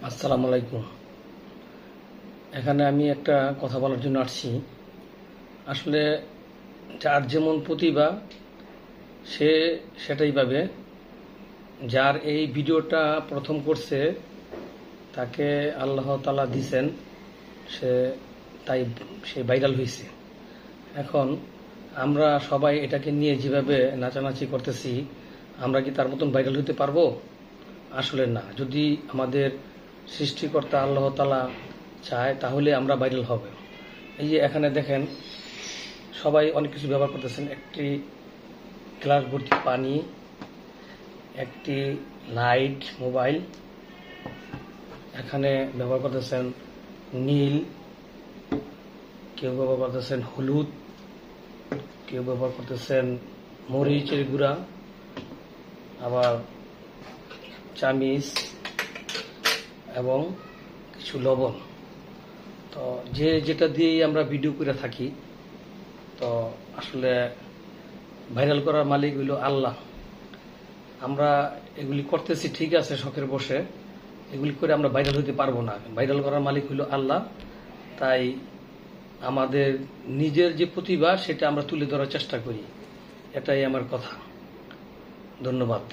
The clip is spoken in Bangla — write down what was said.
আসসালামু আলাইকুম। এখানে আমি একটা কথা বলার জন্য আসছি। আসলে যার যেমন প্রতিভা সে সেটাই পাবে। যার এই ভিডিওটা প্রথম করছে তাকে আল্লাহ তাআলা দিছেন, সে তাই সে ভাইরাল হয়েছে। এখন আমরা সবাই এটাকে নিয়ে যেভাবে নাচানাচি করতেছি, আমরা কি তার মতন ভাইরাল হতে পারবো? আসলে না। যদি আমাদের সৃষ্টিকর্তা আল্লাহ তাআলা চায় তাহলে আমরা ভাইরাল হব। এই যে এখানে দেখেন, সবাই অনেক কিছু ব্যবহার করতেছেন। একটি গ্লাস ভর্তি পানি, একটি লাইট, মোবাইল, এখানে ব্যবহার করতেছেন নীল, কেউ ব্যবহার করতেছেন হলুদ, কেউ ব্যবহার করতেছেন মরিচের গুঁড়া, আবার চামিচ এবং কিছু লবণ। তো যে যেটা দিয়েই আমরা ভিডিও করে থাকি, তো আসলে ভাইরাল করার মালিক হইল আল্লাহ। আমরা এগুলি করতেছি ঠিক আছে শখের বসে, এগুলি করে আমরা ভাইরাল হতে পারবো না। ভাইরাল করার মালিক হইল আল্লাহ। তাই আমাদের নিজের যে প্রতিভা সেটা আমরা তুলে ধরার চেষ্টা করি, এটাই আমার কথা। ধন্যবাদ।